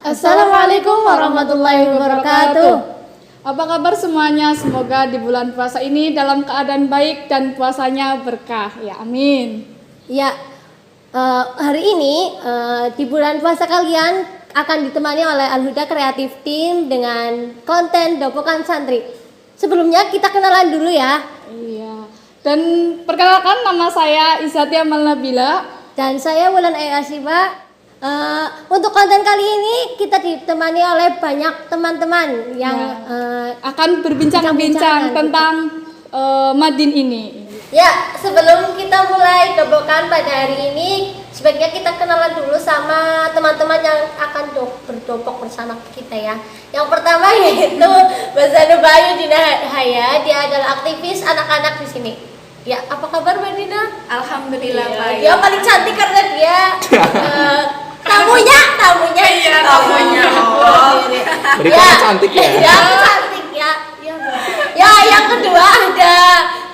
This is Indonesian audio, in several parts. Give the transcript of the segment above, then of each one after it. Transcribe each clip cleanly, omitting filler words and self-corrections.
Assalamualaikum warahmatullahi wabarakatuh. Apa kabar semuanya? Semoga di bulan puasa ini dalam keadaan baik dan puasanya berkah. Ya, amin. Ya, hari ini di bulan puasa kalian akan ditemani oleh Al-Huda Creative Team dengan konten Dopokan Santri. Sebelumnya kita kenalan dulu ya. Iya. Dan perkenalkan, nama saya Izatia Malnabila. Dan saya Wulan Ayu Asiba. Untuk konten kali ini kita ditemani oleh banyak teman-teman yang akan berbincang-bincang tentang Madin ini. Ya, sebelum kita mulai Dopokan pada hari ini, sebaiknya kita kenalan dulu sama teman-teman yang akan berdopok bersama kita ya. Yang pertama yaitu Mbak Zanubayu Dina Haya, dia adalah aktivis anak-anak di sini. Ya, apa kabar Mbak Dina? Alhamdulillah Ya, baik. dia paling cantik karena dia tamunya. Berikan cantik ya. Ya, cantik ya. Ya, yang kedua ada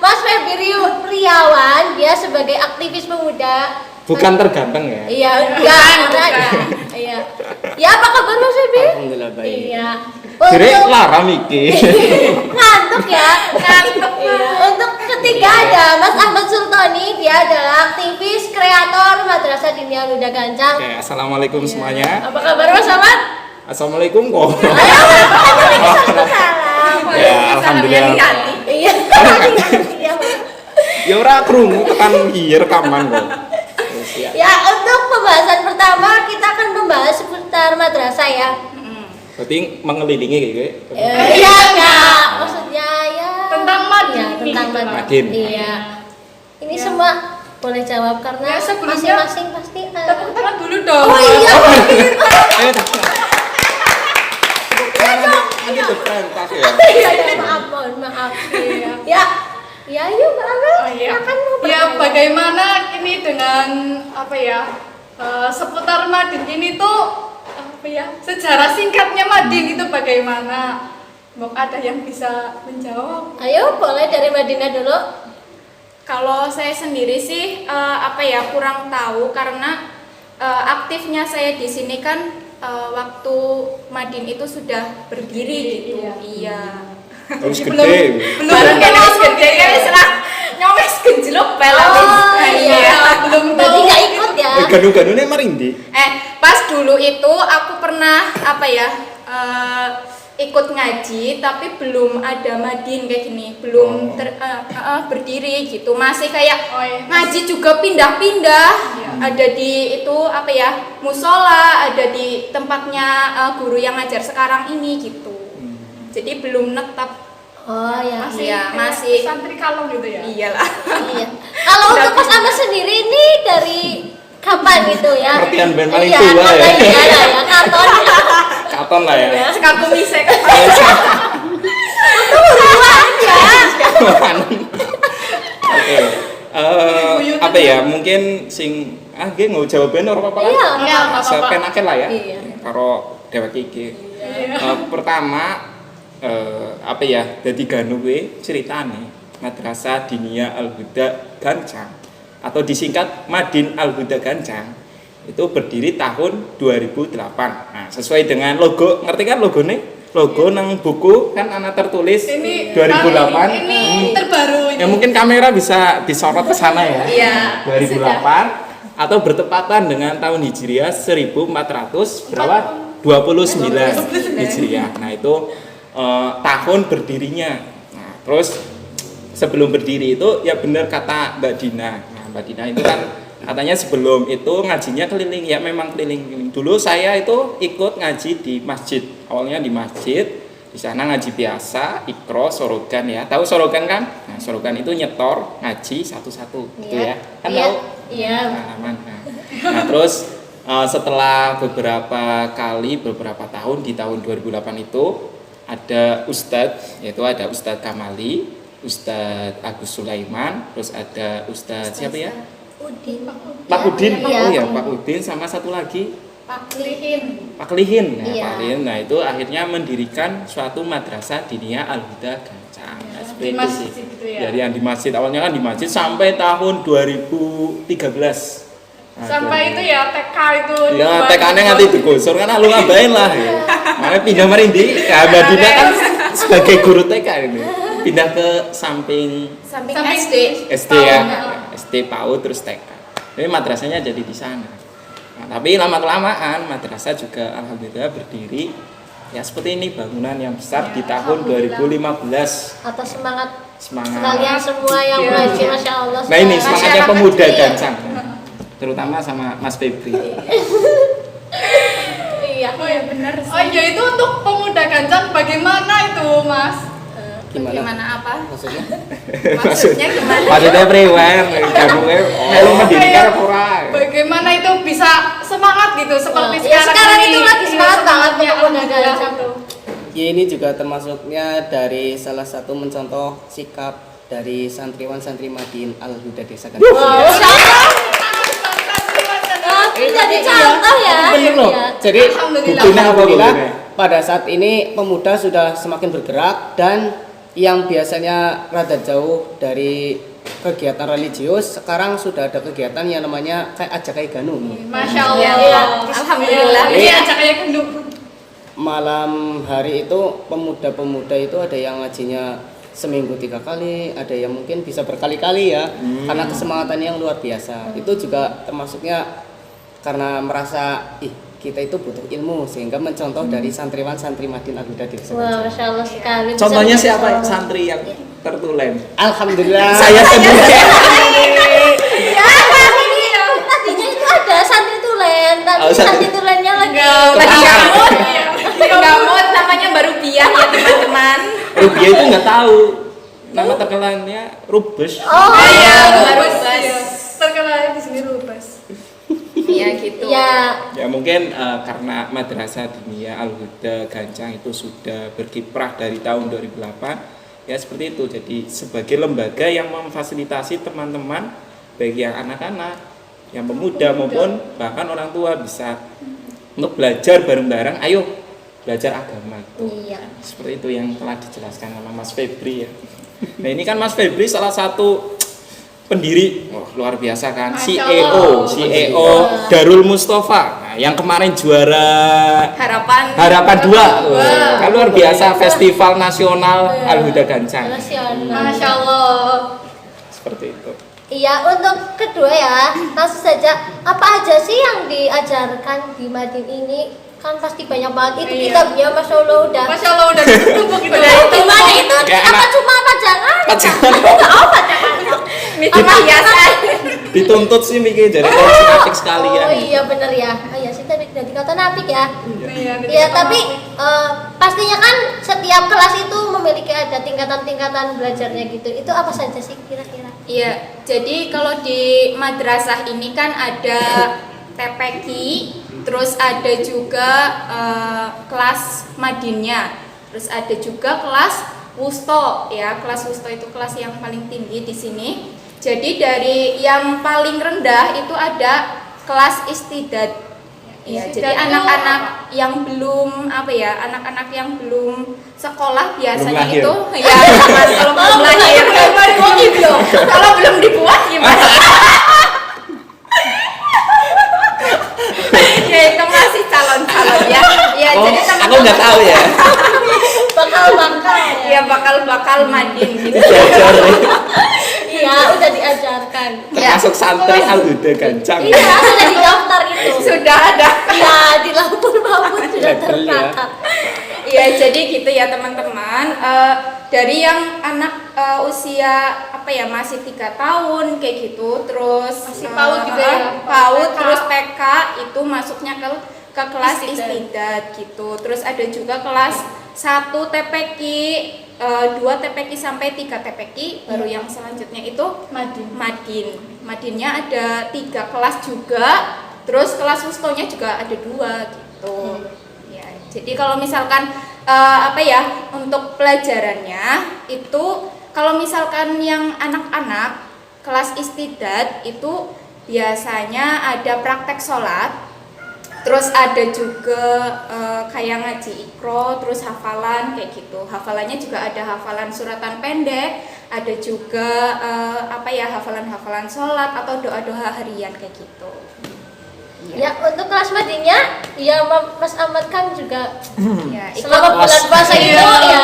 Mas Febi Riawan, dia sebagai aktivis pemuda. Bukan terganteng ya. Iya, enggak. Iya. Ya, apa kabar Mas Febi? Alhamdulillah baik. Iya. Direk larang iki. Ngantuk ya. Iya. Untuk ketiga ada Mas Ahmad Sultani, dia adalah aktivis kreator Madrasah Diniyah Al-Huda Gancang. Oke, assalamualaikum semuanya. Apa kabar Mas Ahmad? Assalamualaikum kok. Salam. Ya, alhamdulillah. Iya. Ya ora krungu tekan iki rekaman kok. Ya, untuk pembahasan pertama kita akan membahas seputar madrasah ya. Berarti mengelilingi gitu. Iya enggak, maksudnya ya Tentang Madin. Ya, tentang Madin. Iya. Ini semua boleh jawab karena Ya, sebelumnya masing-masing pasti Tepuk tangan dulu dong. Oh iya. Ayo. Ini terpentas ya. Iya, maaf, mohon maaf. Ya. Ya, yuk Mbak Amel. Oh, iya. Silakan mau Ya, bertanya. bagaimana ini dengan apa ya? Seputar Madin ini tuh apa ya? Sejarah singkatnya Madin itu bagaimana? Mau ada yang bisa menjawab? Ayo, boleh dari Mbak Dina dulu. Kalau saya sendiri sih kurang tahu karena aktifnya saya di sini kan waktu Madin itu sudah berdiri gitu. Iya. Terus Belum gede. Bareng kene wis gede kan wis ra nyowes genjluk pelek wis. Belum Berarti tahu. nggak ikut ya? Ganu-ganune marindi. Pas dulu itu aku pernah ikut ngaji tapi belum ada Madin kayak gini, belum berdiri gitu, masih kayak Oh, iya. ngaji juga pindah-pindah. Ada di itu musola, ada di tempatnya guru yang ngajar sekarang ini gitu. Jadi belum netap. Oh ya. Masih Santri kalong gitu ya. iyalah. Iya. Kalau untuk Mas Ahmad sendiri ini dari kapan gitu ya? Pengertian band paling Iya, tua ya. Iya lah ya, katon. Katon lah ya. Sekaku misek. Oke. Apa ya? Mungkin sing nggih mau jawaban ora apa-apa kan? Iya, Iya, nggak apa-apa. Sepenaken lah ya. Iya. Karo dhewek iki. Pertama apa ya? Dadi ganu kuwi ceritane Madrasah Diniyah Al-Huda Gancang atau disingkat Madin Al-Huda Gancang itu berdiri tahun 2008. Nah, sesuai dengan logo, ngerti kan logone? Logo nang buku kan ana tertulis Ini 2008. Ini terbaru ini. Ya mungkin kamera bisa disorot ke sana ya. Iya, 2008 atau bertepatan dengan tahun Hijriah 1400 berapa? 29 Hijriah. Nah, itu tahun berdirinya. Nah, terus sebelum berdiri itu ya benar kata Mbak Dina. Nah, Mbak Dina itu kan katanya sebelum itu ngajinya keliling, ya memang keliling-keliling. Dulu saya itu ikut ngaji di masjid. Awalnya di masjid, di sana ngaji biasa, ikro, sorogan ya. Tahu sorogan kan? Nah, sorogan itu nyetor ngaji satu-satu gitu ya. Kan tahu? Iya. Pengalaman. Nah, terus setelah beberapa tahun di tahun 2008 itu ada Ustadz, yaitu ada Ustadz Kamali, Ustadz Agus Sulaiman, terus ada Ustadz siapa ya? Pak Udin. Iya. Oh ya, Pak Udin sama satu lagi Pak Lihin. Pak Lihin. Nah, Iya. Pak Lihin. Nah, itu akhirnya mendirikan suatu Madrasah Diniyah Al-Huda Gancang. Nah, seperti Di itu masjid sih. gitu ya. Jadi yang di masjid awalnya kan di masjid sampai tahun 2013. Sampai itu ya TK itu. Ya TK-nya nanti digosor kan lu ngapain lah. Ya. Makanya pindah Marindi, ya Mbak Dina kan sebagai guru TK ini. Pindah ke samping Samping Samping SD. SD ya. SD PAUD terus TK. Jadi madrasahnya jadi di sana. Nah, tapi lama-kelamaan madrasah juga alhamdulillah berdiri ya seperti ini, bangunan yang besar di tahun 2015. Atas semangat Semangat. kalian semua yang Iya. mengaji, masya Allah. Nah ini semangat. semangatnya pemuda Iya. Gancang, terutama sama Mas Febri. Iya. Oh ya benar. Oh iya itu untuk pemuda Gancang bagaimana itu Mas? Gimana apa? Maksudnya? Maksudnya gimana? Maksudnya prewan, kamu melu mendirikan apa ora? Bagaimana itu bisa semangat gitu seperti Ya, sekarang ini. itu lagi Iya, semangat banget semangatnya pemuda alhamdulillah Gancang. itu. Ya ini juga termasuknya dari salah satu mencontoh sikap dari santriwan santri Madin Al-Huda Desa Gancang. Wow, jadi contoh ya. Bener loh. Iya. Jadi Alhamdulillah. alhamdulillah pada saat ini pemuda sudah semakin bergerak dan yang biasanya rada jauh dari kegiatan religius sekarang sudah ada kegiatan yang namanya kayak Ajakai Ganu. Masya Allah. Iya, alhamdulillah. Ini ajak kayak gendut. Malam hari itu pemuda-pemuda itu ada yang ngajinya seminggu 3 kali, ada yang mungkin bisa berkali-kali ya, karena kesemangatan yang luar biasa. Itu juga termasuknya karena merasa kita itu butuh ilmu sehingga mencontoh dari santriwan santri Madin Al-Huda di Desa Wah, Gancang. masya Allah sekali. Bisa Contohnya menjadi siapa contoh. santri yang tertulen? Alhamdulillah. Saya sendiri. Ya, tadinya itu ada santri tulen, tapi Oh, santri tulennya lagi. Lagi ngamut. Iya. Ngamut namanya baru biah ya teman-teman. Rubia itu nggak tahu nama terkenalnya Rubes. Oh, Iya, baru Rubes, bas. iya. Terkenal di sini Rubes. Iya gitu. ya. Ya mungkin karena Madrasah Diniyah Al-Huda Gancang itu sudah berkiprah dari tahun 2008 ya seperti itu. Jadi sebagai lembaga yang memfasilitasi teman-teman baik yang anak-anak, yang pemuda maupun bahkan orang tua bisa untuk belajar bareng-bareng. Ayo belajar agama itu. Iya. Seperti itu yang telah dijelaskan sama Mas Febri ya. Nah ini kan Mas Febri salah satu pendiri, luar biasa kan, Masya CEO Allah. Darul Mustafa, nah, yang kemarin juara Harapan 2, kan luar biasa Festival Nasional Al-Huda Gancang, Masya Allah. seperti itu. Iya, untuk kedua ya, langsung saja. Apa aja sih yang diajarkan di Madin ini? Kan pasti banyak banget itu Iya. kitabnya, masya Allah udah. Masya Allah udah ditumpuk gitu. Gimana itu? Kayak Apa anak- cuma pajangan? Pajangan. Oh, pajangan. Itu biasa. Dituntut sih mikir jadi apik sekalian. Oh iya bener ya. Oh iya sih tadi dari kata napik ya. Iya, Iya tapi pastinya kan setiap kelas itu memiliki ada tingkatan-tingkatan belajarnya gitu. Itu apa saja sih kira-kira? Iya, jadi kalau di madrasah ini kan ada TPQ, terus ada juga kelas madinnya, terus ada juga kelas wusto ya. Kelas wusto itu kelas yang paling tinggi di sini. Jadi dari yang paling rendah itu ada kelas istidad. Ya, Istidad jadi itu anak-anak yang belum apa ya, anak-anak yang belum sekolah biasanya lahir. itu ya kalau belum lahir kalau belum dibuat gimana? Ya itu masih calon-calon ya. Ya Oh, jadi aku nggak tahu ya. Bakal-bakal ya bakal madin gitu. Belajar Iya udah diajarkan. termasuk santri Al-Huda Gancang. Iya sudah didaftar itu. Sudah ada. Iya di lampu-lampu sudah Label ya. tercatat. Ya jadi gitu ya teman-teman. Dari yang anak usia apa ya masih 3 tahun kayak gitu, terus Masih PAUD juga ya? PAUD TK. terus TK itu masuknya ke kelas Istidad. istidad gitu. Terus ada juga kelas 1 TPQ, 2 TPQ sampai 3 TPQ, baru yang selanjutnya itu Madin. Madinnya ada 3 kelas juga, terus kelas wustonya juga ada 2 gitu. Ya, jadi kalau misalkan apa ya untuk pelajarannya itu kalau misalkan yang anak-anak kelas istidad itu biasanya ada praktek sholat, Terus ada juga kayak ngaji ikro, terus hafalan kayak gitu. Hafalannya juga ada hafalan suratan pendek, ada juga hafalan-hafalan sholat atau doa-doa harian kayak gitu. Ya, untuk kelas madinya, ya Mas Ahmad kan juga Ya, selama bulan puasa itu ya.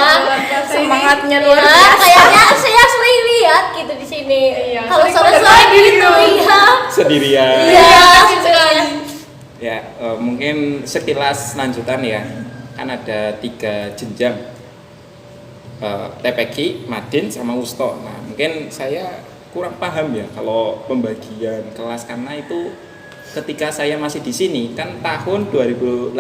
semangatnya luar Ya, biasa. kayaknya saya sering lihat gitu di sini. Iya, Kalau sering sore-sore pada gitu, video. iya. Sendirian. Iya, sekali. Ya, mungkin sekilas lanjutan ya. Kan ada 3 jenjang. TPQ, Madin, sama Wusto. Nah, mungkin saya kurang paham ya kalau pembagian kelas, karena itu ketika saya masih di sini kan tahun 2008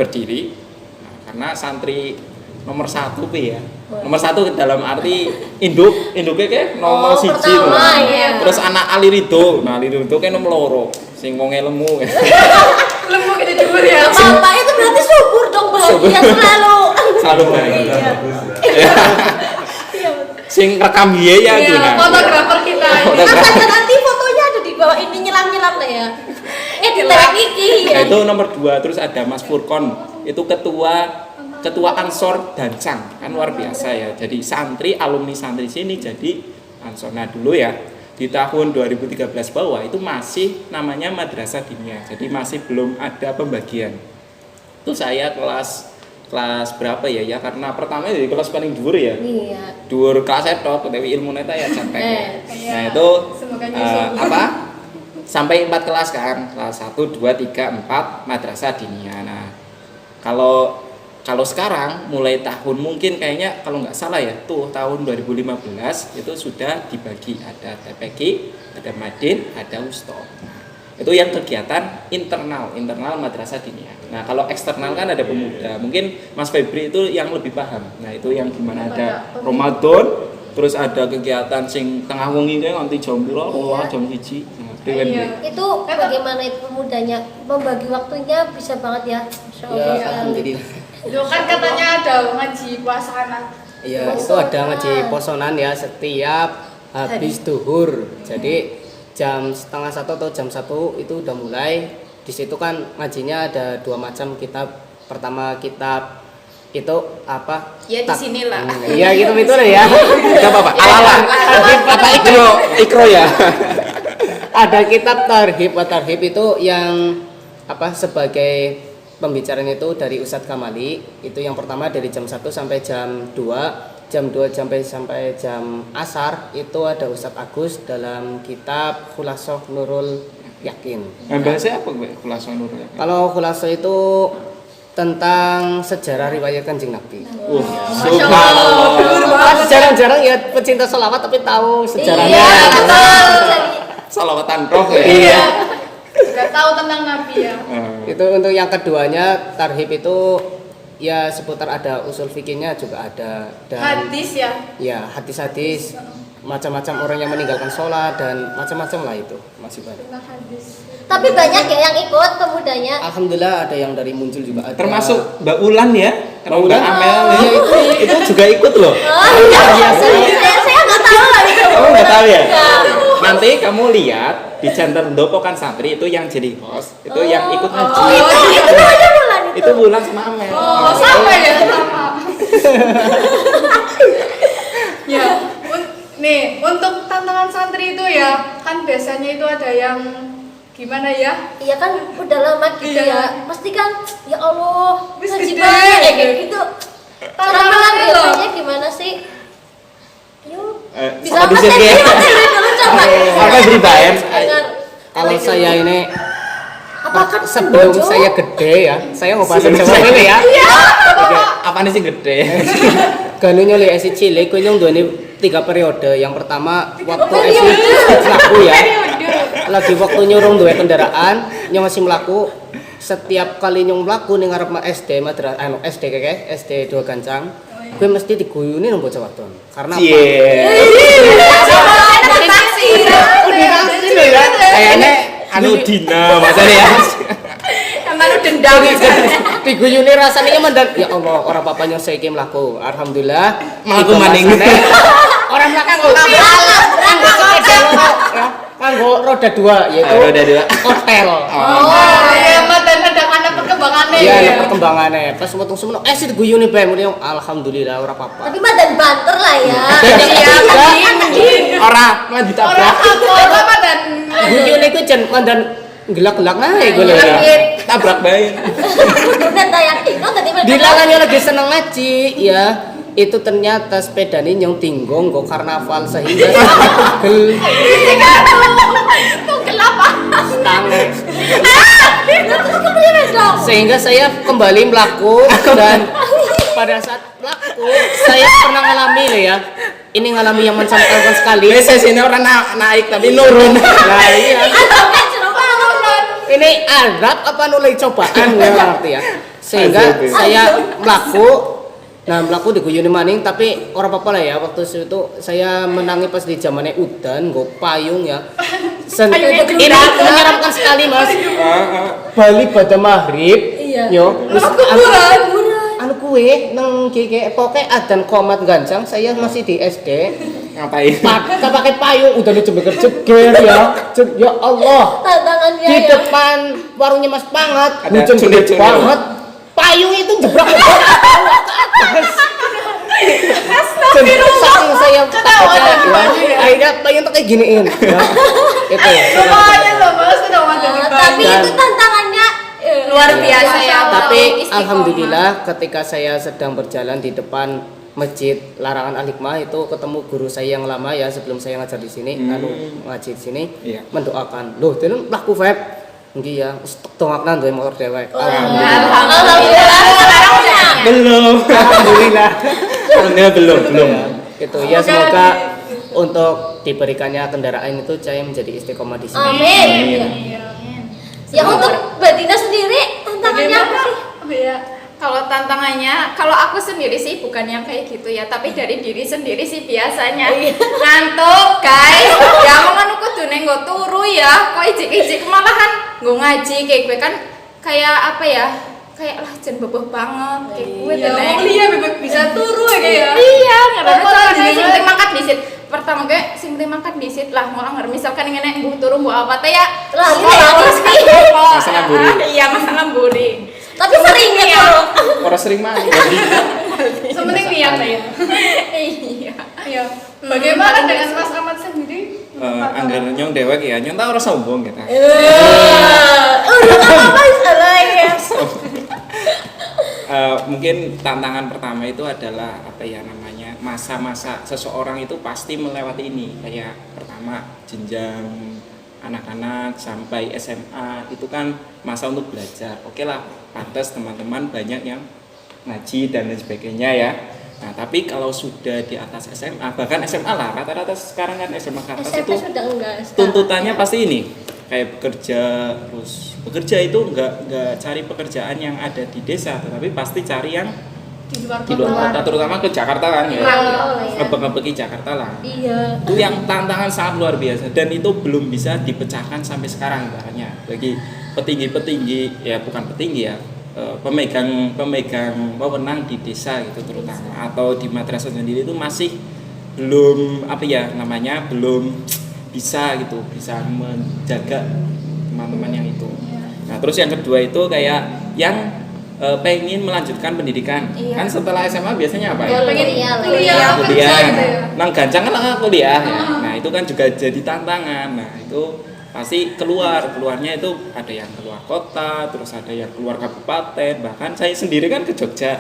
berdiri. Nah, karena santri nomor 1 ya. Nomor 1 dalam arti induknya kayak nomor 1. pertama, ya. Terus anak Ali Ridho. Nah, Ali Ridho kayak nomor loro. Sing wonge lemu. Lemu kita jujur ya. Bapak itu berarti subur dong, bahagia selalu. Selalu baik. Iya. Iya, betul. Sing rekam biaya Iya, tuh nah. fotografer kita. Mas saja nanti fotonya ada di bawah ini nyelam-nyelam lah ya. Di Iki Nah, ya. itu nomor 2. Terus ada Mas Furkon, itu ketua Ansor Dancang, kan luar biasa ya. Jadi alumni santri sini jadi Ansor. Nah, dulu ya di tahun 2013 bawah itu masih namanya madrasah diniyah. Jadi masih belum ada pembagian. Itu saya kelas berapa ya, karena pertama jadi kelas paling dhuwur ya. Iya. Dhuwur kelas tok, tapi ilmu neta ya cantik. Nah, itu Semoga nyusul. sampai 4 kelas kan, kelas 1, 2, 3, 4 madrasah diniyah. Nah, kalau sekarang mulai tahun mungkin kayaknya kalau nggak salah ya tuh tahun 2015 itu sudah dibagi, ada TPQ, ada Madin, ada Wusto. Nah, itu yang kegiatan internal madrasah diniyah. Nah, kalau eksternal kan ada pemuda, mungkin Mas Febri itu yang lebih paham. Nah, itu yang gimana ada Ramadan, terus ada kegiatan sing tengah wengi kayak nganti jam pira, jam 1. Nah, Iya. Itu bagaimana itu pemudanya membagi waktunya bisa banget ya. Masya Allah Ya, sekali. alhamdulillah. Itu kan katanya ada ngaji puasa anak. Iya, itu ada ngaji posonan ya setiap habis duhur. Jadi jam 12:30 atau jam 1 itu udah mulai. Di situ kan ngajinya ada 2 macam kitab. Pertama kitab itu apa? Ya di sinilah. Iya, gitu lah ya. Kita apa? Alala. Apa ikro ya? Ada kitab Tarhib wa Tarhib itu yang sebagai pembicaraan itu dari Ustadz Kamali. Itu yang pertama dari jam 1 sampai jam 2. Jam 2 sampai jam asar itu ada Ustadz Agus dalam kitab Khulasoh Nurul Yakin. Bahasa apa Mbak? Khulasoh Nurul Yakin. Kalau Khulasoh itu tentang sejarah riwayat Kanjeng Nabi. Subhanallah. Jarang-jarang ya pecinta sholawat tapi tahu sejarahnya. Iya, betul. Salawatan roh ya. Iya. Udah tahu tentang Nabi ya. Itu untuk yang keduanya Tarhib itu ya seputar ada usul fikihnya juga ada dan Hadis ya. ya hadis-hadis macam-macam orang yang meninggalkan sholat dan macam-macam lah itu masih banyak. Tentang hadis. Tapi banyak ya yang ikut pemudanya. Alhamdulillah ada yang dari Muncul juga ada. Termasuk Mbak Ulan ya. Kalau Mbak Mbak Ulan? Amel Iya, itu juga ikut loh. Oh, iya, saya nggak tahu lah itu. Kamu nggak tahu ya? Iya. Nanti kamu lihat di channel Dopokan Santri itu yang jadi host, itu yang ikut ngaji. Oh, itu aja bulan itu. Itu Bulan sama Amel. Oh, sama ya, sama. Ya, nih untuk tantangan santri itu ya, kan biasanya itu ada yang gimana ya? Iya kan udah lama gitu Iya. ya. Pasti kan ya Allah, Wis ngaji gede. banget ya kayak gitu. Tantangannya Tantangan loh. biasanya gimana sih? Yuk. Bisa Sama Mas di sini. Febri dulu coba. Apa beribayan? Dengar. Kalau saya ini Apakah sebelum bojo? saya gede ya, saya mau bahasa Sebelum Jawa saya- ini ya. Apa nih sih gede? Ganu nyoli esi cilik kuwi nyong duweni 3 periode. Yang pertama waktu esi mlaku ya. Lagi waktu nyurung duwe kendaraan, nyong masih mlaku. Setiap kali nyong mlaku ning ngarep SD madrasah SD keke, SD 2 Gancang. Gue mesti diguyuni nang bocah wadon. Karena apa? Kayaknya anu Dina masane ya. Emang dendam. Diguyuni rasane mendan ya Allah, ora apa-apa nyong saiki mlaku. Alhamdulillah. Mlaku Iku maning. masane, Ora mlaku nganggo sepeda ya. Nganggo roda 2 yaitu Roda 2. hotel. Oh, iya, dan ada kan Iya, ada perkembangannya. Pas metu semono itu guyune bae muni alhamdulillah ora apa-apa. Tapi madan banter lah ya. Iya, mending. Ora mah ditabrak. Apa dan Guyune iku jan mandan gelak-gelak ae gue lho. Tabrak bae. Udah tak yakin kok tadi madan. Dilalanya lagi seneng ngaji ya. Itu ternyata sepeda ini yang tinggong kok karnaval sehingga pegel tangan. Sehingga saya kembali melaku dan pada saat melaku saya pernah ngalami loh ya. Ini ngalami yang mencatatkan sekali. Biasa sini orang naik tapi nurun. Nah, iya. Ini adab apa nulai cobaan ya ngerti ya. Sehingga saya melaku di guyune maning tapi ora apa-apa lah ya waktu itu saya menangi pas di zamannya udan nggo payung ya. Ini menyeramkan sekali Mas. Bali pada maghrib. Iya. Yo, anu kue nang keke poke adan komat gancang saya masih di SD. Ngapain? Kita pakai payung udah jeger ya. Ya Allah. Tantangannya Di ya. depan warungnya Mas Pangat, Ada hujan gede cunde-cunde. banget. Payung itu jebrak. Saking saya takutnya ya. Akhirnya payung tuh kayak giniin. Ya. Itu. lumayan loh Mas udah makan di Tapi Dan- itu tantangannya Luar biasa ya. Tapi Istiqomah. alhamdulillah ketika saya sedang berjalan di depan masjid Larangan Al-Hikmah itu ketemu guru saya yang lama ya sebelum saya ngajar di sini, ngaji di sini, Iya. mendoakan. Loh, itu laku Feb. Nggih ya, wis tongakna duwe motor dewek. Alhamdulillah. Sekarang udah. Belum. Alhamdulillah. Alhamdulillah belum. Gitu ya, semoga untuk diberikannya kendaraan itu saya menjadi istiqomah di sini. Amin. Iya. Ya untuk Mbak Dina sendiri tantangannya apa sih? Apa ya? Kalau tantangannya, kalau aku sendiri sih bukan yang kayak gitu ya, tapi dari diri sendiri sih biasanya ngantuk guys. Ya aku kan kudu neng nggo turu ya, kok ijik-ijik malahan nggo ngaji kayak gue kan kayak apa ya? Kayak lah jen beboh banget kayak gue Ya, teneng. mau lihat bebek bisa turu ya kayak. Iya, ngerti Apa cara lagi, sing Mas? penting mangkat disit. Pertama gue sing penting mangkat disit lah, mau anger misalkan ngene mbuh turu mbuh apa teh ya. Lah, ini terus Masa ngamburi. Iya, masa ngamburi. Tapi sering ya kalau Orang sering mandi. Sementing niat ya. Iya. Iya. Bagaimana dengan Mas Ahmad sendiri? Anggaran nyong dewek ya, nyong tau ora sombong kita. udah apa-apa salah ya. Mungkin tantangan pertama itu adalah apa ya namanya masa-masa seseorang itu pasti melewati ini kayak pertama jenjang anak-anak sampai SMA itu kan masa untuk belajar. Oke lah, pantas teman-teman banyak yang ngaji dan lain sebagainya ya. Nah tapi kalau sudah di atas SMA bahkan SMA lah rata-rata sekarang kan SMA ke atas SMP itu sudah enggak. tuntutannya pasti ini kayak bekerja itu nggak cari pekerjaan yang ada di desa tetapi pasti cari yang Di luar di luar kota terutama ke Jakarta kan ya Oh, iya. ngebek-ngebeki Jakarta lah Iya. itu yang tantangan sangat luar biasa dan itu belum bisa dipecahkan sampai sekarang bahkan bagi petinggi-petinggi ya bukan petinggi ya pemegang wewenang di desa gitu terutama atau di madrasah sendiri itu masih belum apa ya namanya belum bisa gitu bisa menjaga teman-teman yang itu. Nah terus yang kedua itu kayak yang pengen melanjutkan pendidikan kan setelah SMA biasanya apa ya? Kuliah kerja Kuliah. gitu ya. Nang gancang kan kuliah ya. Nah itu kan juga jadi tantangan. Nah itu pasti keluarnya itu ada yang keluar kota, terus ada yang keluar kabupaten, bahkan saya sendiri kan ke Jogja.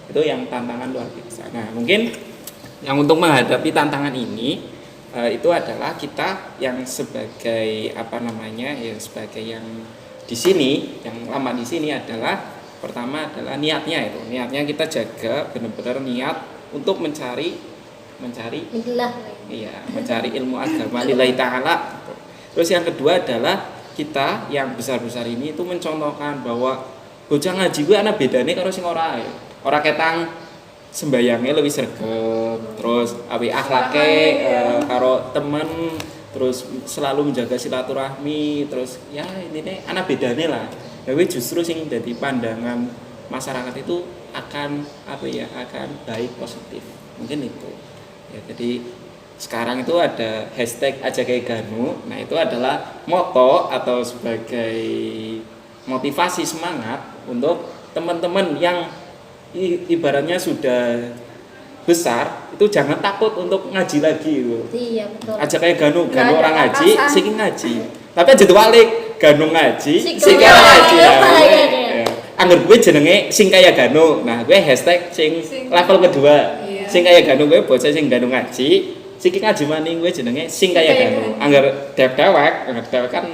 Itu yang tantangan luar biasa. Nah mungkin yang untuk menghadapi tantangan ini itu adalah kita yang sebagai apa namanya ya sebagai yang di sini yang lama di sini adalah pertama adalah niatnya kita jaga benar-benar niat untuk mencari mencari ilmu agama lillahi ta'ala. Terus yang kedua adalah kita yang besar-besar ini itu mencontohkan bahwa bocah ngaji gue ana bedane karo sing ora ya. Ora ketang sembayangnya lebih sregep, terus api akhlake karo temen, terus selalu menjaga silaturahmi, terus ya ini ana bedane lah. Tapi justru sing jadi pandangan masyarakat itu akan akan baik positif. Mungkin itu. Ya jadi sekarang itu ada hashtag Ajake Ganu. Nah itu adalah moto atau sebagai motivasi semangat untuk teman-teman yang ibaratnya sudah besar itu jangan takut untuk ngaji lagi gitu. Iya betul. Aja kayak ganu Nggak ada orang ngaji, batasan. sing ngaji. Tapi aja diwalik, ganu ngaji, Sing sing kaya ngaji. kaya Nah, kaya gue- kaya. ya. Angger gue jenenge sing kaya ganu. Nah, gue hashtag sing level kedua. Iya. Sing kaya ganu gue bocah sing ganu ngaji, sing ngaji maning gue jenenge sing kaya ganu. Angger dewek kan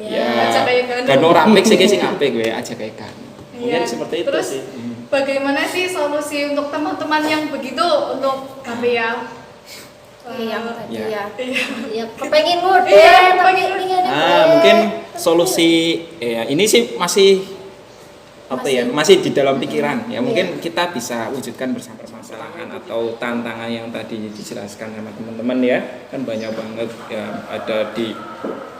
ya Aja kaya ganu. ganu rapik sing apik gue aja kaya ganu. Mungkin Iya. seperti itu Terus, sih. bagaimana sih solusi untuk teman-teman yang begitu untuk apa ya? Yang tadi Ya. ya. Iya, kepengen modern Iya, tapi kepengen- ingin Mungkin solusi ya ini sih masih masih di dalam pikiran ya, mungkin kita bisa wujudkan bersama permasalahan atau tantangan yang tadi dijelaskan sama teman-teman ya, kan banyak banget ya, ada di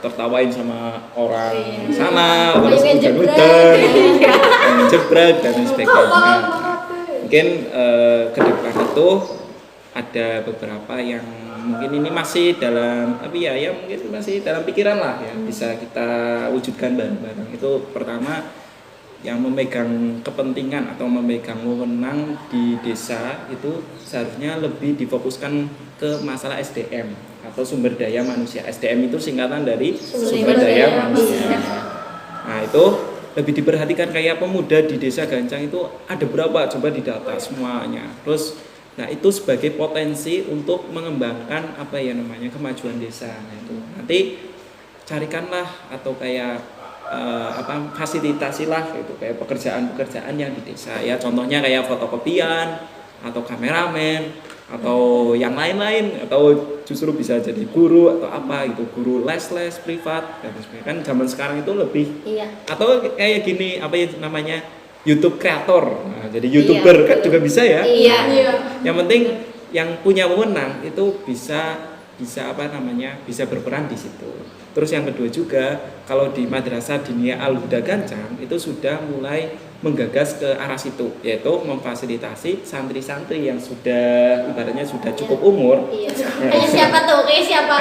tertawain sama orang sana, terus Pengen hujan-hujan, pengen jebret dan lain sebagainya. Mungkin ke depan itu ada beberapa yang mungkin ini masih dalam mungkin masih dalam pikiran lah ya, bisa kita wujudkan bareng-bareng. Itu pertama, yang memegang kepentingan atau memegang wewenang di desa itu seharusnya lebih difokuskan ke masalah SDM atau sumber daya manusia. SDM itu singkatan dari sumber daya manusia. Nah, itu lebih diperhatikan, kayak pemuda di desa Gancang itu ada berapa, coba didata semuanya. Terus nah itu sebagai potensi untuk mengembangkan kemajuan desa. Nah, itu nanti carikanlah atau kayak fasilitasilah itu kayak pekerjaan-pekerjaan yang di desa ya, contohnya kayak fotokopian atau kameramen atau yang lain-lain, atau justru bisa jadi guru atau apa gitu, guru les privat dan sebagainya. Kan zaman sekarang itu lebih Iya. atau kayak gini YouTube kreator, nah, jadi YouTuber kan juga bisa ya. Iya. Yang penting yang punya wewenang itu bisa bisa berperan di situ. Terus yang kedua juga, kalau di Madrasah Diniyah Al-Huda Gancang itu sudah mulai menggagas ke arah situ, yaitu memfasilitasi santri-santri yang sudah ibaratnya sudah cukup umur. Iya. Kayak siapa tuh? Kayak siapa?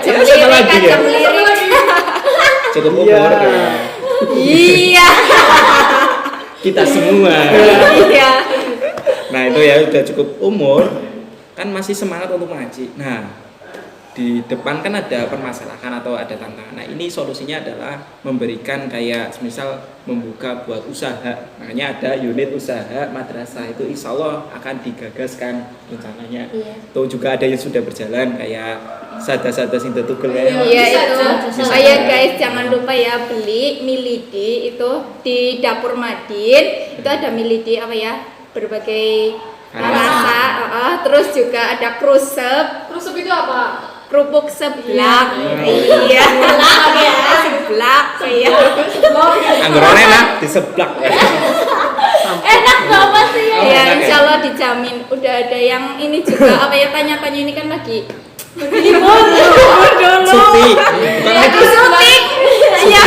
Ya, siapa lagi ya? Cukup umur ya. Iya. Kita semua. Iya. Nah, itu ya udah cukup umur, kan masih semangat untuk mengaji. Nah, di depan kan ada permasalahan atau ada tantangan. Nah, ini solusinya adalah memberikan kayak misal membuka buat usaha. Makanya ada unit usaha madrasah, itu insya Allah akan digagaskan rencananya. Iya. Tuh juga ada yang sudah berjalan kayak sada-sada sing tetugel ya. Iya Bisa itu. aja. Saya guys jangan lupa ya beli milidi itu di Dapur Madin. Itu ada milidi berbagai rasa. Terus juga ada krusep. Terus itu apa? Kerupuk seblak. Iya. Seblak iya. Anggaran enak diseblak. Enak banget sih ya. Ya, insya Allah dijamin. Udah ada yang ini juga tanya-tanya ini kan lagi libur dulu. Cuti. Bukan Ya, lagi syuting. Iya.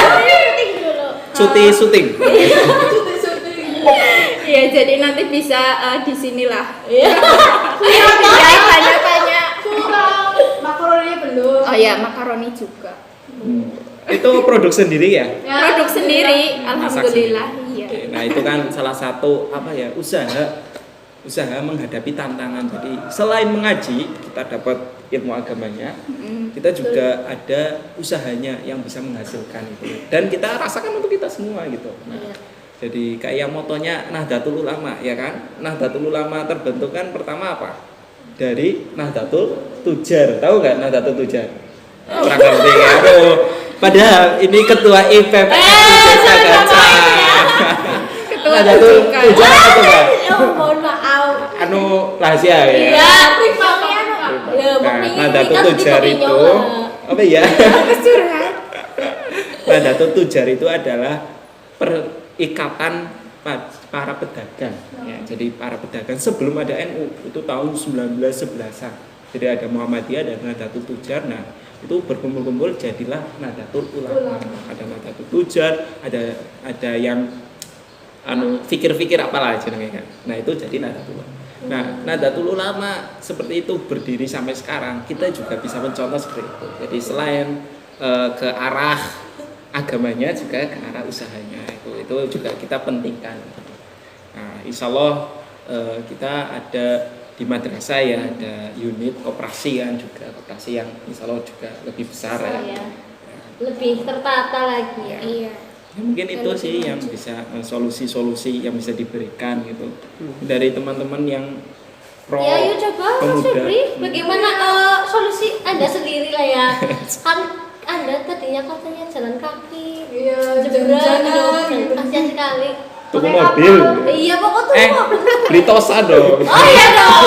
cuti syuting. Iya, jadi nanti bisa di sinilah. Iya. Ya, tanya-tanya. Kurang. Makaroninya belum. Oh ya, makaroni juga. Itu produk sendiri ya? Produk sendiri, alhamdulillah. Iya. Oke, nah itu kan salah satu usaha menghadapi tantangan. Jadi selain mengaji kita dapat ilmu agamanya, kita juga ada usahanya yang bisa menghasilkan itu. Dan kita rasakan untuk kita semua gitu. Nah, jadi kayak motonya Nahdlatul Ulama ya kan? Nahdlatul Ulama terbentuk kan pertama apa? Dari Nahdlatul Tujar. Tahu nggak Nahdlatul Tujar? Kurang ngerti ya. Aduh. Padahal ini ketua IPP Desa Gancang. Ketua Nahdlatul juga. Tujar apa tuh, Mbak? Mohon maaf. Anu rahasia ya. Iya, privasi Nah, Nahdlatul Tujar itu apa ya? Curhat. Nahdlatul Tujar itu adalah perikatan para pedagang ya. Jadi para pedagang sebelum ada NU itu tahun 1911-an. Jadi ada Muhammadiyah dan Nahdlatul Tujar. Nah, itu berkumpul-kumpul jadilah Nahdlatul Ulama. Ada Nahdlatul Tujar, ada yang fikir-fikir apalah jenenge kan. Nah, itu jadi Nahdlatul Ulama. Nah, Nahdlatul Ulama seperti itu berdiri sampai sekarang. Kita juga bisa mencontoh seperti itu. Jadi selain ke arah agamanya juga ke arah usahanya. Itu itu juga kita pentingkan. Nah, insya Allah kita ada di madrasah ya, ada unit koperasi kan juga, koperasi yang insya Allah juga lebih besar ya. Ya. Lebih tertata lagi ya. Iya. Ya, mungkin itu sih yang bisa solusi-solusi yang bisa diberikan gitu dari teman-teman yang pro Ya, yuk coba Mas pemuda. Febri, bagaimana solusi Anda sendiri lah ya. Kan Anda tadinya katanya jalan kaki, Iya, jebrang jalan-jalan gitu. gitu. Kasihan sekali. Tuku Pakai mobil. kapal. Iya, pokok tuh mobil. Beli tosa dong. Oh iya dong.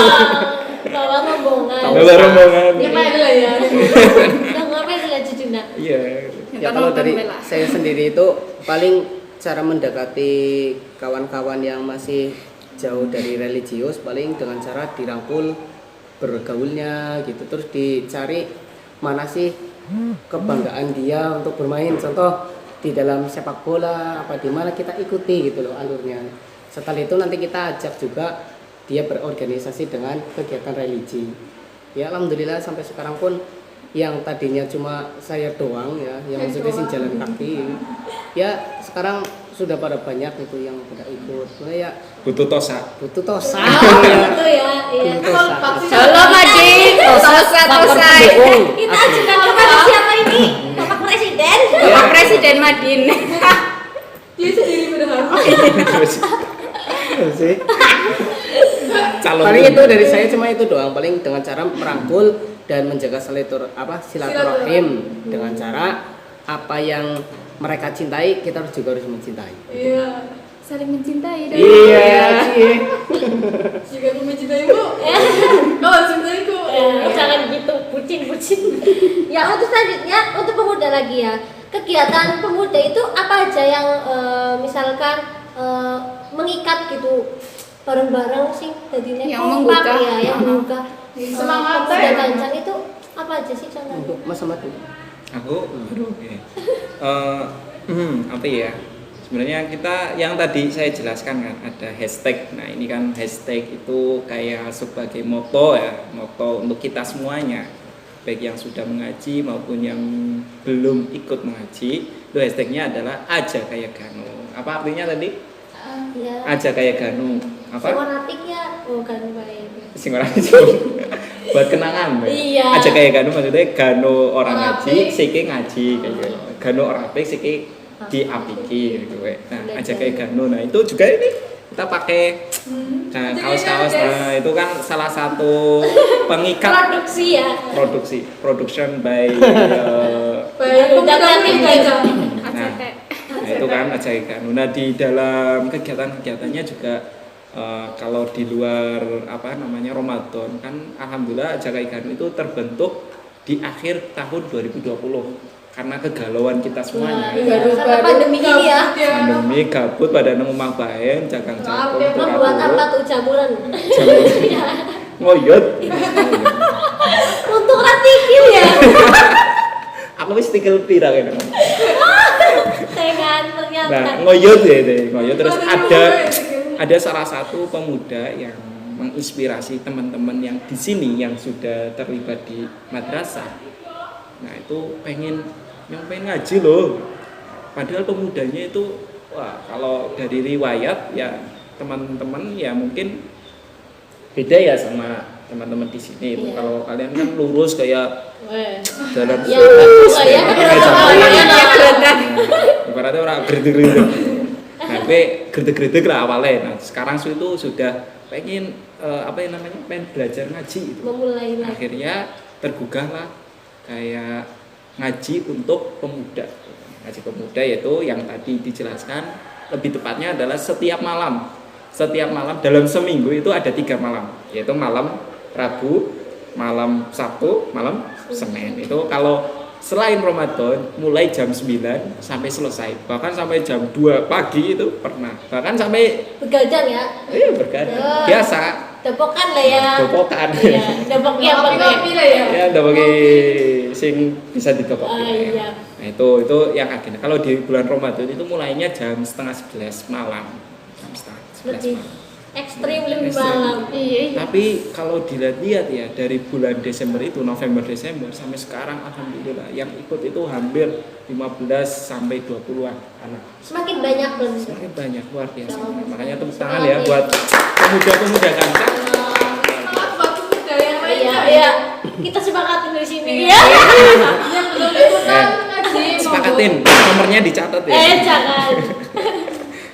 Bawa rombongan. Bawa rombongan. Gimana lah ya? Udah ngapain ya Jujuna? Iya. Ya kalau dari saya sendiri itu paling cara mendekati kawan-kawan yang masih jauh dari religius paling dengan cara dirangkul bergaulnya gitu, terus dicari mana sih kebanggaan dia untuk bermain, contoh di dalam sepak bola apa di mana kita ikuti gitu loh alurnya. Setelah itu nanti kita ajak juga dia berorganisasi dengan kegiatan religi. Ya alhamdulillah sampai sekarang pun yang tadinya cuma saya doang ya, yang maksudnya sih jalan kaki, ya sekarang sudah pada banyak itu yang pada ikut. Mulai ya Butuh tosa. butuh tosa. Oh, ya. gitu ya. Iya. Butuh tosa. Halo Madin, tosa. Kita ajukan kepada siapa ini? Bapak Presiden. Bapak Presiden Madin. Dia sendiri padahal. Sih. Calon Paling itu dari saya cuma itu doang, paling dengan cara merangkul dan menjaga silaturahim dengan cara apa yang mereka cintai kita juga harus mencintai. Iya. Saling mencintai dong. Iya. Jika aku mencintaimu, kau cintaiku. Jangan gitu, bucin. Ya, untuk selanjutnya untuk pemuda lagi ya. Kegiatan pemuda itu apa aja yang misalkan mengikat gitu bareng-bareng sih jadinya Yang kompak menggugah. ya, yang menggugah. Semangat Pemuda ya. Ganjar itu apa aja sih contohnya? Untuk Mas Ahmad dulu. Aku oke. Apa ya? Sebenarnya kita yang tadi saya jelaskan kan ada hashtag. Nah, ini kan hashtag itu kayak sebagai moto ya, moto untuk kita semuanya. Baik yang sudah mengaji maupun yang belum ikut mengaji. Itu hashtagnya adalah aja kayak Ganu. Apa artinya tadi? Ya. Aja kayak Ganu. Apa? Semoratik ya, bukan baik. Sing ora iso. Buat kenangan. Mbak. Iya. Aja kayak Ganu maksudnya Ganu orang Orang ngaji, apik. siki ngaji kayak gitu. Ganu orang apik, siki diapiki gitu. Nah, aja kayak Ganu. Nah, itu juga ini kita pakai nah, kaos-kaos. Nah, itu kan salah satu pengikat Produksi ya. production by Baik, pemuda Ganjar. nah, nah, itu kan aja kayak Ganu. Nah, di dalam kegiatan-kegiatannya juga kalau di luar apa namanya Ramadan kan alhamdulillah Jaga Ikan itu terbentuk di akhir tahun 2020 karena kegalauan kita semuanya. Karena pandemi ini ya. Pandemi gabut pada nang omah bae jagang jagung Membuat apa tuh jamuran? ngoyot. Untuk ratikil ya. Aku wis tikel pira kene. Dengan ternyata. Nah, ngoyot ya deh, ngoyot terus ada salah satu pemuda yang menginspirasi teman-teman yang di sini yang sudah terlibat di madrasah. Nah, itu pengen ngaji loh. Padahal pemudanya itu wah, kalau dari riwayat ya teman-teman ya mungkin beda ya sama teman-teman di sini itu. Iya. Kalau kalian kan lurus kayak jalan Ya, ya, ya, ibaratnya orang gerdeg-gerdeg. Nah, gue gerdeg-gerdeg lah awalnya. Nah, sekarang itu sudah pengen apa yang namanya pengen belajar ngaji gitu. memulai lagi. Akhirnya tergugah lah kayak ngaji untuk pemuda. Ngaji pemuda yaitu yang tadi dijelaskan lebih tepatnya adalah setiap malam dalam seminggu itu ada 3 malam, yaitu malam Rabu, malam Sabtu, malam Senin. Itu kalau selain Ramadan mulai jam 9 sampai selesai, bahkan sampai jam 2 pagi itu pernah, bahkan sampai Begadang ya. bergadang biasa Depokan lah ya. dopokan. Iya, depok yang Kopi lah ya. Ya udah bagi sing bisa didopok. Iya. Nah, itu yang agenda. Kalau di bulan Ramadan itu mulainya jam setengah 11 malam. Jam setengah 11 Lebih. malam. ekstrim lebih Ekstrim. malam. Iya. Tapi kalau dilihat-lihat ya dari bulan Desember itu, November Desember sampai sekarang alhamdulillah yang ikut itu hampir 15 sampai 20-an anak. Semakin banyak loh. Semakin banyak, luar biasa. Makanya tepuk tangan ya buat pemuda-pemuda Gansa. Semangat buat pemuda yang lain. Iya, Kak. iya. Kita sepakatin di sini Iya. ya. Yang belum ikutan ngaji. Sepakatin, nomornya dicatat ya. Jangan.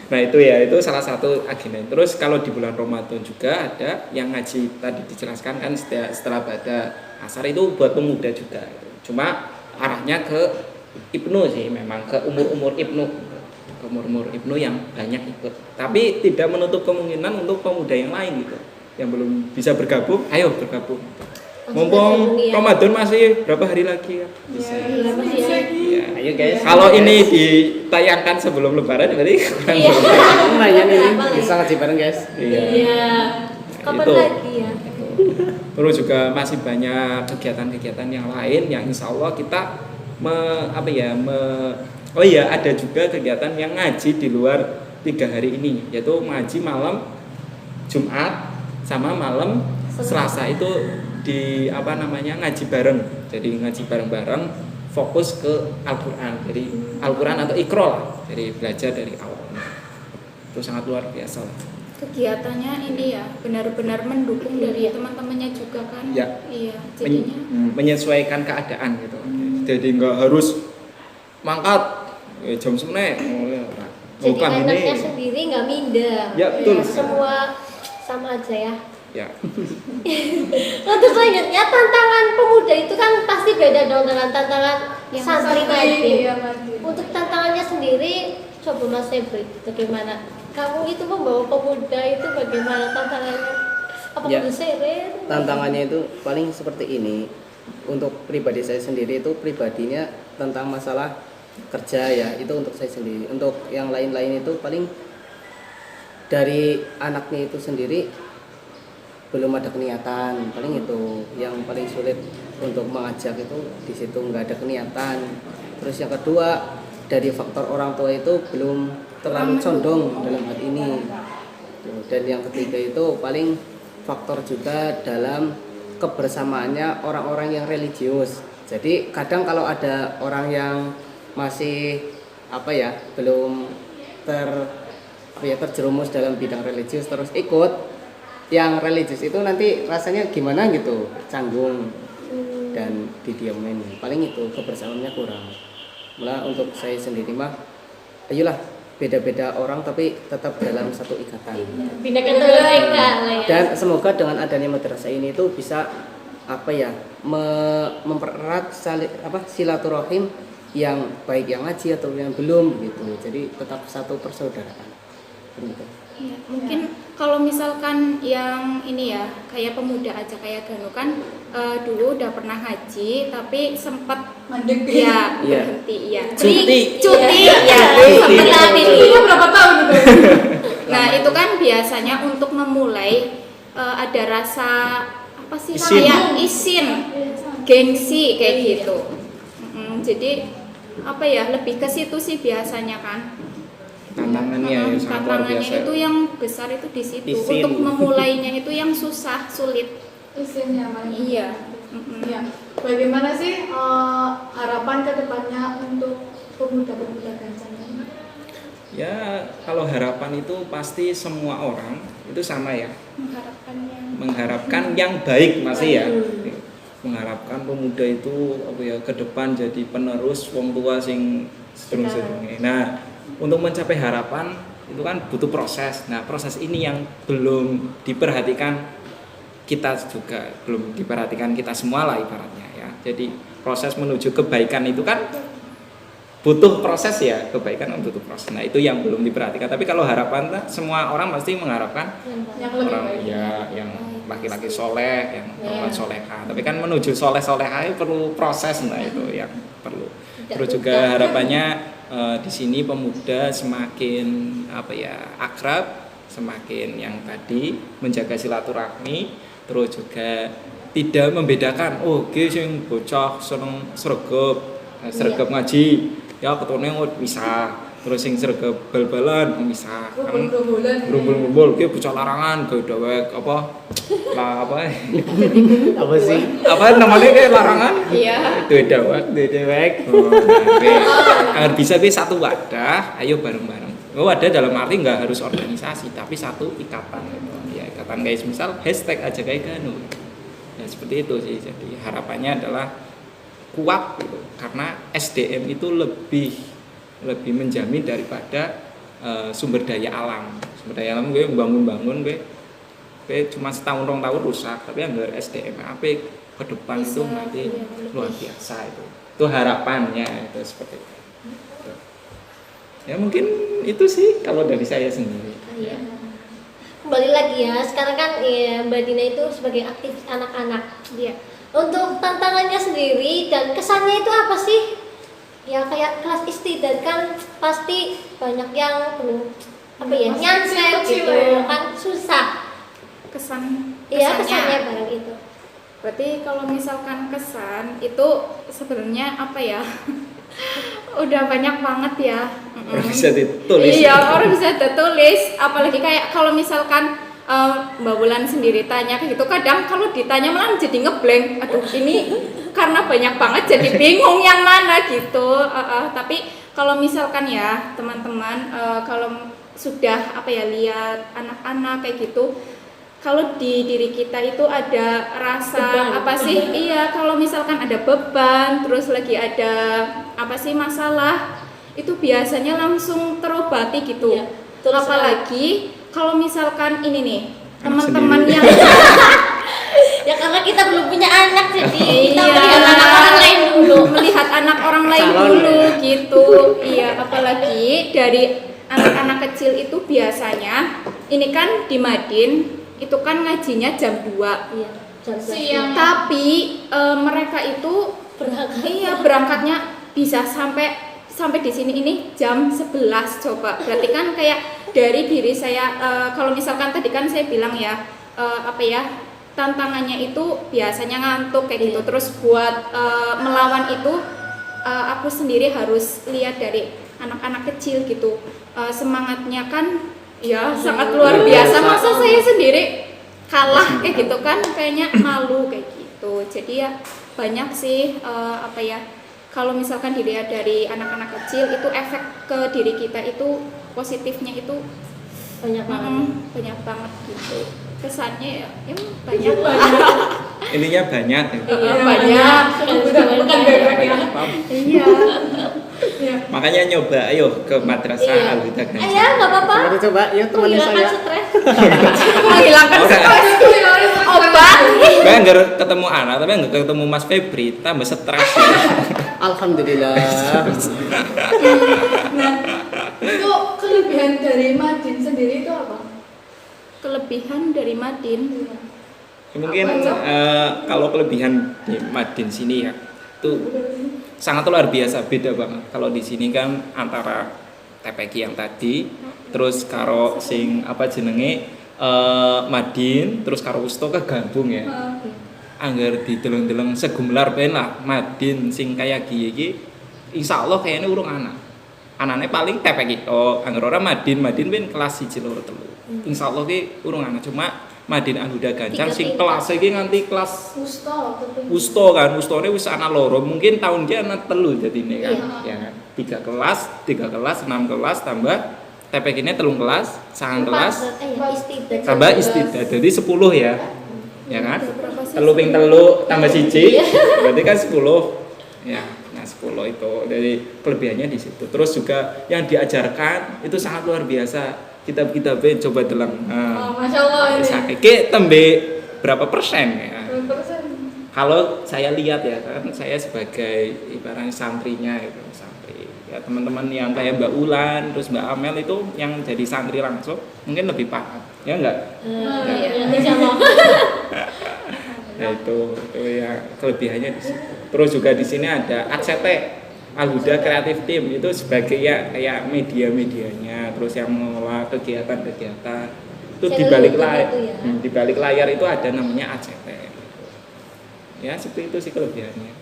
Nah itu ya, itu salah satu agenda. Terus kalau di bulan Ramadan juga ada yang ngaji tadi dijelaskan kan setelah pada asar itu buat pemuda juga. Cuma arahnya ke Ibnu sih, memang ke umur-umur Ibnu, ke umur-umur Ibnu yang banyak ikut. Tapi tidak menutup kemungkinan untuk pemuda yang lain gitu, yang belum bisa bergabung, ayo bergabung. Mumpung bergabung, ya. Ramadan masih berapa hari lagi ya? Bisa. Iya. Ayo guys. Kalau ini ditayangkan sebelum Lebaran berarti kurang Iya. lumayan ini Apa lagi? bisa ngaji bareng guys. Iya. Iya. Kapan Itu. lagi ya? Terus juga masih banyak kegiatan-kegiatan yang lain yang insya Allah kita oh iya ada juga kegiatan yang ngaji di luar 3 hari ini, yaitu ngaji malam Jumat sama malam Selasa itu di ngaji bareng. Jadi ngaji bareng-bareng fokus ke Al-Qur'an. Jadi Al-Qur'an atau Iqra lah. Jadi belajar dari awal. Itu sangat luar biasa lah. Kegiatannya ini ya benar-benar mendukung dari teman-temannya juga kan. Ya. Iya, jadinya Menyesuaikan keadaan gitu. Jadi nggak harus mangkat jam 9. Jadi Bukan enaknya ini. sendiri nggak minder. Ya, betul. Semua sama aja ya. Ya. Nah, terus selanjutnya tantangan pemuda itu kan pasti beda dong dengan tantangan Yang santri Iya, tadi. Madi. Untuk tantangannya sendiri, coba Mas Febri, bagaimana? Kamu itu membawa pemuda itu bagaimana tantangannya? Apa Ya. kudu seret? Tantangannya itu paling seperti ini. Untuk pribadi saya sendiri itu pribadinya tentang masalah kerja ya, itu untuk saya sendiri. Untuk yang lain-lain itu paling dari anaknya itu sendiri belum ada keniatan, paling itu yang paling sulit untuk mengajak itu di situ nggak ada keniatan. Terus yang kedua dari faktor orang tua itu belum terlalu condong dalam hal ini. Tuh, dan yang ketiga itu paling faktor juga dalam kebersamaannya orang-orang yang religius. Jadi kadang kalau ada orang yang masih belum terjerumus dalam bidang religius terus ikut yang religius itu nanti rasanya gimana gitu, canggung dan didiamin. Paling itu kebersamaannya kurang. Malah untuk saya sendiri mah ayolah beda-beda orang tapi tetap dalam satu ikatan. Binakan mereka lah ya. Dan semoga dengan adanya madrasah ini itu bisa mempererat silaturahim yang baik yang ngaji atau yang belum gitu. Jadi tetap satu persaudaraan. Begitu. ya, mungkin kalau misalkan yang ini ya kayak pemuda aja kayak Ganu kan dulu udah pernah haji tapi sempat Mandek. ya Iya. berhenti ya Cuti. ya Cuti. sempat ini. Itu berapa tahun itu? Nah itu kan biasanya untuk memulai ada rasa apa sih Isin. kayak isin, gengsi kayak gitu. Jadi apa ya lebih ke situ sih biasanya kan. Tantangannya ya sangat luar Tantangannya biasa. itu yang besar itu di situ. Isin. Untuk memulainya itu yang susah, sulit. Izinnya Madi. Iya. Ya. Bagaimana sih harapan ke depannya untuk pemuda-pemuda Gansan ini? Ya kalau harapan itu pasti semua orang itu sama ya, mengharapkan yang baik masih ya, mengharapkan pemuda itu ke depan jadi penerus wong tua sing sedurung-sedurunge. Nah untuk mencapai harapan itu kan butuh proses. Nah proses ini yang belum diperhatikan kita juga, belum diperhatikan kita semua lah ibaratnya ya. Jadi proses menuju kebaikan itu kan butuh proses ya, kebaikan kan butuh proses. Nah itu yang belum diperhatikan. Tapi kalau harapan semua orang pasti mengharapkan Yang lebih orang baik. ya yang laki-laki soleh, yang perempuan soleha. Tapi kan menuju soleh-soleha itu perlu proses, nah itu yang perlu. Terus juga harapannya di sini pemuda semakin akrab, semakin yang tadi menjaga silaturahmi, terus juga tidak membedakan sing bocah seneng sregep ngaji ya ketone bisa terus sing sregep bal-balan misah kan Gerombol-gerombolan. grumbul-grumbul ki bocah larangan gawe dewek apa lah apa Apa sih? apa namanya kayak larangan Iya. duwe dewek Dewek. agar bisa ki satu wadah ayo bareng-bareng wadah dalam arti nggak harus organisasi tapi satu ikatan gitu. Ya ikatan guys misal hashtag aja kayak ganu ya seperti itu sih jadi harapannya adalah kuat gitu karena SDM itu lebih menjamin daripada sumber daya alam gue bangun gue cuma setahun 2 tahun rusak tapi anggar SDM apa ke depan itu nanti luar biasa itu harapannya itu seperti itu. Ya mungkin itu sih kalau dari saya sendiri. Iya. Kembali lagi ya, sekarang kan Mbak Dina itu sebagai aktivis anak-anak. Iya. Untuk tantangannya sendiri dan kesannya itu apa sih? Ya kayak kelas istidad kan pasti banyak yang belum apa ya Masih nyanset kecil-kecil gitu ya. kan susah. Iya kesannya bareng itu. Berarti kalau misalkan kesan itu sebenarnya apa ya? Udah banyak banget ya. Orang bisa ditulis. Iya, orang bisa ditulis. Apalagi kayak kalau misalkan Mbak Wulan sendiri tanya kayak gitu, kadang kalau ditanya malah jadi ngeblank. Aduh, ini karena banyak banget jadi bingung yang mana gitu. Tapi kalau misalkan ya teman-teman, kalau sudah apa ya lihat anak-anak kayak gitu, kalau di diri kita itu ada rasa Beban. apa sih? Iya, kalau misalkan ada beban, terus lagi ada apa sih masalah, itu biasanya langsung terobati gitu. Iya, betul sekali. Apalagi kalau misalkan ini nih, Anak teman-teman sendiri. yang Ya karena kita belum punya anak jadi kita Iya. melihat anak orang lain dulu. melihat anak orang lain Calon dulu ya. gitu. Iya, apalagi dari anak-anak kecil itu biasanya ini kan di Madin itu kan ngajinya jam 2. Iya, jam Siang. Tapi mereka itu berangkatnya bisa sampai di sini ini jam 11 coba. Berarti kan kayak dari diri saya kalau misalkan tadi kan saya bilang ya apa ya tantangannya itu biasanya ngantuk kayak gitu. Terus buat melawan itu aku sendiri harus lihat dari anak-anak kecil gitu. Semangatnya kan ya sangat luar biasa. Masa saya sendiri kalah kayak gitu kan kayaknya malu kayak gitu. Jadi ya banyak sih apa ya kalau misalkan dilihat dari anak-anak kecil itu efek ke diri kita itu positifnya itu banyak banget. banyak banget gitu. Kesannya ya banyak Intinya banyak ya. Iya, banyak. Bukan bebek ya. Iya. Makanya nyoba ayo ke madrasah Iya. Al-Huda Ganjar. Ayah nggak apa-apa. Mari coba yuk temenin Menghilangkan saya. stres. Menghilangkan Orang stres. Obat. Gue nggak ketemu anak, tapi nggak ketemu Mas Febri, tambah stres. Alhamdulillah. Nah, itu kelebihan dari Madin sendiri itu apa? Kelebihan dari Madin. Mungkin kalau kelebihan di Madin sini ya, itu sangat luar biasa beda banget. Kalau di sini kan antara TPQ yang tadi, terus karo sing apa jenenge Madin, terus karo Wusto kegabung ya. Angger dideleng-deleng segumelar ben lah Madin sing kaya iki insyaallah kayaknya urung anak. Anaknya paling TPQ tok, angger ora Madin ben kelas 1 2 3. Insyaallah ki urung anak cuma Madin Al-Huda Ganjar sing kelas iki nganti kelas Wusto kan, Wustone wis ana loro, mungkin tahun dia ana 3 jadine kan. Ya kan. 3 kelas, 6 kelas tambah TPQ-nya 3 kelas, 9 kelas Istidad. tambah istidad. Jadi 10 ya. Ya kan? Telu ping telu tambah siji, berarti kan 10. Ya, nah 10 itu dari kelebihannya di situ. Terus juga yang diajarkan itu sangat luar biasa. Kitab-kitab coba deleng. Masya Allah ini. Saiki tembe berapa persen ya? Berapa persen? Kalau saya lihat ya, kan saya sebagai ibaratnya santrinya itu santri. Ya teman-teman yang kayak Mbak Ulan, terus Mbak Amel itu yang jadi santri langsung mungkin lebih paham. Ya enggak? Iya, insyaallah. Nah itu ya kelebihannya di situ. Terus juga di sini ada ACT Al-Huda Creative Team itu sebagai ya kayak media-medianya, terus yang mengelola kegiatan-kegiatan itu di Channel balik YouTube layar, itu ya. di balik layar itu ada namanya ACT. Ya seperti itu sih kelebihannya.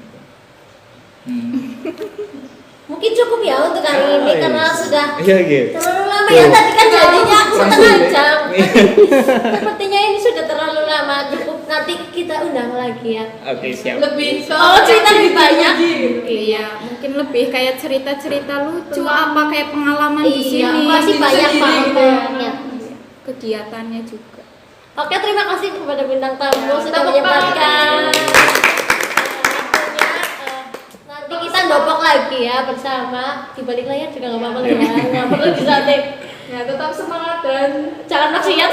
Mungkin cukup ya untuk kali ini karena sudah Iya, iya. terlalu lama ya, tadi kan jadinya setengah Langsung. jam. Sepertinya ini sudah terlalu lama, cukup nanti kita undang lagi ya. Oke, siap. Lebih Oh, cerita lebih banyak. Iya, mungkin lebih kayak cerita-cerita lucu apa kayak pengalaman di Iya, sini. masih banyak sendiri, banget. Kegiatannya juga. Oke, terima kasih kepada bintang tamu Ya, sudah tepuk menyempatkan. tangan. Nanti kita dopok lagi ya bersama di balik layar juga nggak apa-apa ya, nggak perlu disantai. Ya, tetap semangat dan Jangan maksiat.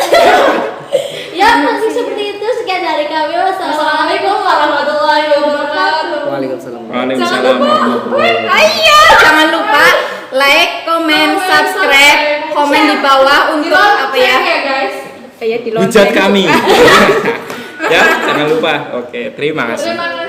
Ya, masih seperti itu. Sekian dari kami. Wassalamualaikum warahmatullahi wabarakatuh. Waalaikumsalam. Waalaikumsalam warahmatullahi wabarakatuh. Ayo, jangan lupa like, komen, subscribe, komen di bawah untuk apa ya? guys. Kayak di Hujat kami. Ya, jangan lupa. Oke, terima kasih. Terima kasih.